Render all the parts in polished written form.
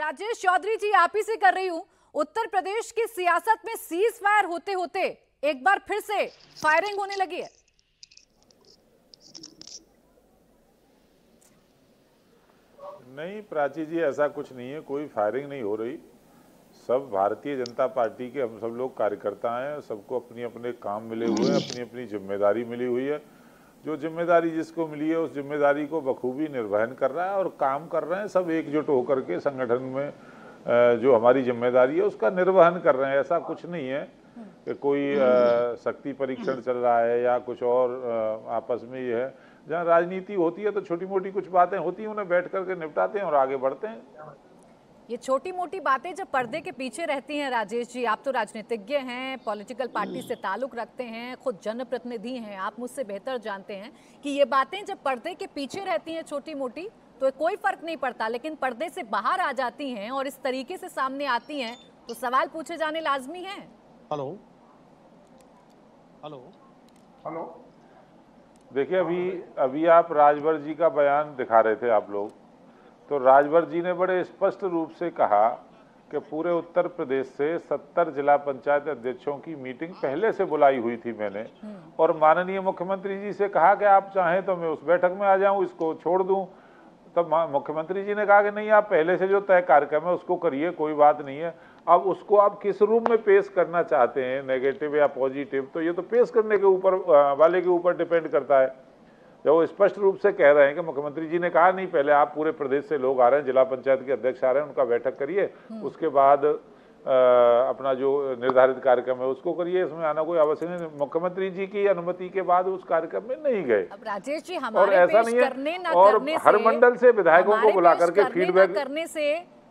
राजेश चौधरी जी, आप ही से कर रही हूं। उत्तर प्रदेश की सियासत में सीज फायर होते होते एक बार फिर से फायरिंग होने लगी है। नहीं प्राची जी, ऐसा कुछ नहीं है, कोई फायरिंग नहीं हो रही। सब भारतीय जनता पार्टी के हम सब लोग कार्यकर्ता हैं, सबको अपनी अपने काम मिले हुए हैं, अपनी अपनी जिम्मेदारी मिली हुई है। जो जिम्मेदारी जिसको मिली है उस जिम्मेदारी को बखूबी निर्वहन कर रहा है और काम कर रहे हैं। सब एकजुट होकर के संगठन में जो हमारी जिम्मेदारी है उसका निर्वहन कर रहे हैं। ऐसा कुछ नहीं है कि कोई शक्ति परीक्षण चल रहा है या कुछ और आपस में ये है। जहाँ राजनीति होती है तो छोटी मोटी कुछ बातें होती हैं, उन्हें बैठ करके निपटाते हैं और आगे बढ़ते हैं। ये छोटी मोटी बातें जब पर्दे के पीछे रहती हैं, राजेश जी, आप तो राजनीतिज्ञ हैं, पॉलिटिकल पार्टी से ताल्लुक रखते हैं, खुद जनप्रतिनिधि हैं, आप मुझसे बेहतर जानते हैं कि ये बातें जब पर्दे के पीछे रहती हैं छोटी मोटी तो कोई फर्क नहीं पड़ता, लेकिन पर्दे से बाहर आ जाती हैं और इस तरीके से सामने आती हैं तो सवाल पूछे जाने लाजमी है। हेलो हेलो हेलो, देखिए अभी आप राजभर जी का बयान दिखा रहे थे आप लोग, तो राजभर जी ने बड़े स्पष्ट रूप से कहा कि पूरे उत्तर प्रदेश से 70 जिला पंचायत अध्यक्षों की मीटिंग पहले से बुलाई हुई थी मैंने, और माननीय मुख्यमंत्री जी से कहा कि आप चाहें तो मैं उस बैठक में आ जाऊं, इसको छोड़ दूं। तब मुख्यमंत्री जी ने कहा कि नहीं, आप पहले से जो तय कार्यक्रम है उसको करिए, कोई बात नहीं है। अब उसको आप किस रूप में पेश करना चाहते हैं, नेगेटिव या पॉजिटिव, तो ये तो पेश करने के ऊपर वाले के ऊपर डिपेंड करता है। जब वो स्पष्ट रूप से कह रहे हैं कि मुख्यमंत्री जी ने कहा नहीं, पहले आप पूरे प्रदेश से लोग आ रहे हैं, जिला पंचायत के अध्यक्ष आ रहे हैं, उनका बैठक करिए, उसके बाद अपना जो निर्धारित कार्यक्रम है उसको करिए, इसमें आना कोई आवश्यक नहीं। मुख्यमंत्री जी की अनुमति के बाद उस कार्यक्रम में नहीं गए। अब राजेश जी, और ऐसा नहीं है, और हर मंडल से विधायकों को बुला करके फीडबैक करने से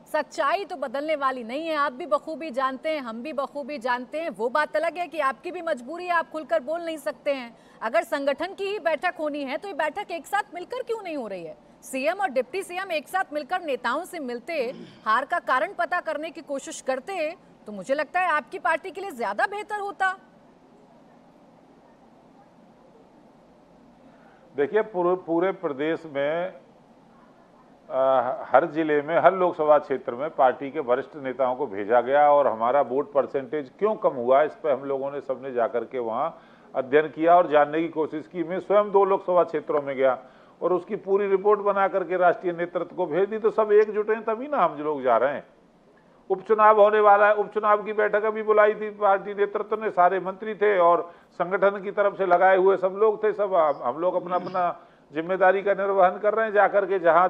सच्चाई तो बदलने वाली नहीं है। आप भी बखूबी जानते हैं, हम भी बखूबी जानते हैं। वो बात अलग है कि आपकी भी मजबूरी है, आप खुलकर बोल नहीं सकते हैं। अगर संगठन की ही बैठक होनी है तो ये बैठक एक साथ मिलकर क्यों नहीं हो रही है? सीएम और डिप्टी सीएम एक साथ मिलकर नेताओं से मिलते, हार का कारण पता करने की कोशिश करते, तो मुझे लगता है आपकी पार्टी के लिए ज्यादा बेहतर होता। देखिए, पूरे प्रदेश में हर जिले में, हर लोकसभा क्षेत्र में पार्टी के वरिष्ठ नेताओं को भेजा गया, और हमारा वोट परसेंटेज क्यों कम हुआ इस पर हम लोगों ने सबने जाकर के वहां अध्ययन किया और जानने की कोशिश की। मैं स्वयं 2 लोकसभा क्षेत्रों में गया और उसकी पूरी रिपोर्ट बना करके राष्ट्रीय नेतृत्व को भेज दी। तो सब एकजुट हैं, तभी ना हम लोग जा रहे हैं। उपचुनाव होने वाला है, उपचुनाव की बैठक अभी बुलाई थी पार्टी नेतृत्व ने, सारे मंत्री थे और संगठन की तरफ से लगाए हुए सब लोग थे। सब हम लोग अपना अपना जिम्मेदारी का निर्वहन कर रहे हैं। जाकर के जहां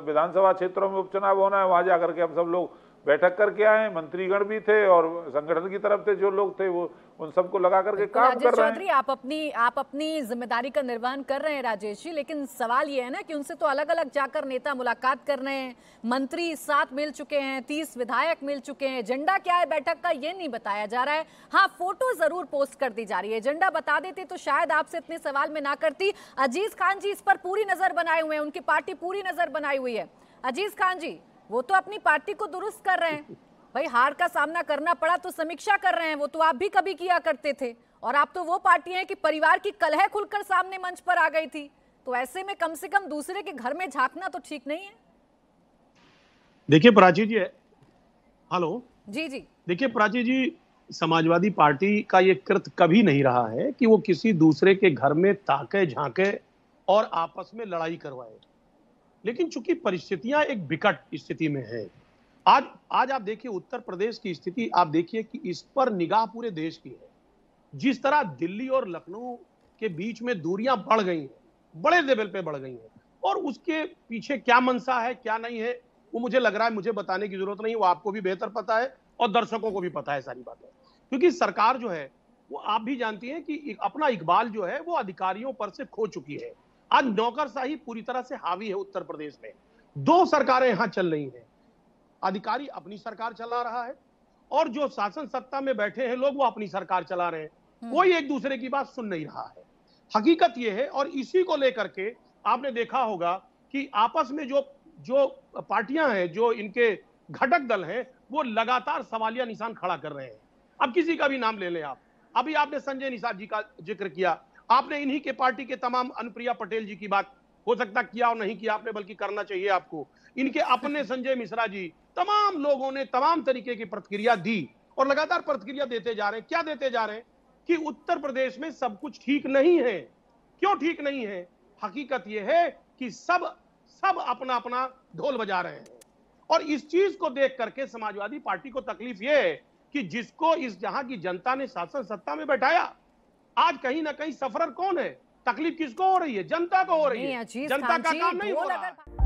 विधानसभा क्षेत्रों में उपचुनाव होना है वहां जाकर के हम सब लोग बैठक करके आए। मंत्रीगण भी थे और संगठन की तरफ से जो लोग थे वो उन सबको लगा करके काम कर रहे हैं। आप अपनी जिम्मेदारी का निर्वहन कर रहे हैं राजेश जी, लेकिन सवाल ये है ना कि उनसे तो अलग अलग जाकर नेता मुलाकात कर रहे हैं, मंत्री 7 मिल चुके हैं, 30 विधायक मिल चुके हैं। एजेंडा क्या है बैठक का ये नहीं बताया जा रहा है। हाँ, फोटो जरूर पोस्ट कर दी जा रही है। एजेंडा बता देते तो शायद आपसे इतने सवाल में ना करती। अजीज खान जी इस पर पूरी नजर बनाए हुए हैं, उनकी पार्टी पूरी नजर बनाई हुई है। अजीज खान जी वो तो अपनी पार्टी को दुरुस्त कर रहे हैं। भाई, हार का सामना करना पड़ा तो समीक्षा कर रहे हैं, वो तो आप भी कभी किया करते थे। और आप तो वो पार्टी हैं कि परिवार की कलह खुलकर सामने मंच पर आ गई थी, तो ऐसे में कम से कम दूसरे के घर में झांकना तो ठीक नहीं है। देखिए प्राची जी, हेलो जी जी, देखिए प्राची जी, समाजवादी पार्टी का ये कृत्य कभी नहीं रहा है कि वो किसी दूसरे के घर में ताके झांके और आपस में लड़ाई करवाए। लेकिन चूंकि परिस्थितियां एक विकट स्थिति में है, आज आप देखिए उत्तर प्रदेश की स्थिति, आप देखिए कि इस पर निगाह पूरे देश की है। जिस तरह दिल्ली और लखनऊ के बीच में दूरियां बढ़ गई हैं, बड़े लेवल पे बढ़ गई हैं, और उसके पीछे क्या मंशा है क्या नहीं है वो मुझे लग रहा है मुझे बताने की जरूरत नहीं, वो आपको भी बेहतर पता है और दर्शकों को भी पता है सारी बातें। क्योंकि सरकार जो है वो आप भी जानती है कि अपना इकबाल जो है वो अधिकारियों पर से खो चुकी है। आज नौकरशाही पूरी तरह से हावी है उत्तर प्रदेश में। 2 सरकारें यहां चल रही हैं, अधिकारी अपनी सरकार चला रहा है और जो शासन सत्ता में बैठे हैं लोग वो अपनी सरकार चला रहे हैं। कोई एक दूसरे की बात सुन नहीं रहा है। हकीकत यह है, और इसी को लेकर के आपने देखा होगा कि आपस में जो पार्टियां हैं, जो इनके घटक दल हैं, वो लगातार सवालिया निशान खड़ा कर रहे हैं। अब किसी का भी नाम ले लें आप, अभी आपने संजय निषाद जी का जिक्र किया, आपने इन्हीं के पार्टी के तमाम अनुप्रिया पटेल जी की बात हो सकता किया और नहीं किया आपने, बल्कि करना चाहिए आपको। इनके अपने संजय मिश्रा जी, तमाम लोगों ने तमाम तरीके की प्रतिक्रिया दी और लगातार प्रतिक्रिया देते जा रहे हैं। क्या देते जा रहे हैं कि उत्तर प्रदेश में सब कुछ ठीक नहीं है। क्यों ठीक नहीं है? हकीकत यह है कि सब अपना अपना ढोल बजा रहे हैं। और इस चीज को देख करके समाजवादी पार्टी को तकलीफ यह है कि जिसको इस जहां की जनता ने शासन सत्ता में बैठाया, आज कहीं ना कहीं सफरर कौन है? तकलीफ किसको हो रही है? जनता को हो रही है। जनता का काम नहीं हो रहा है।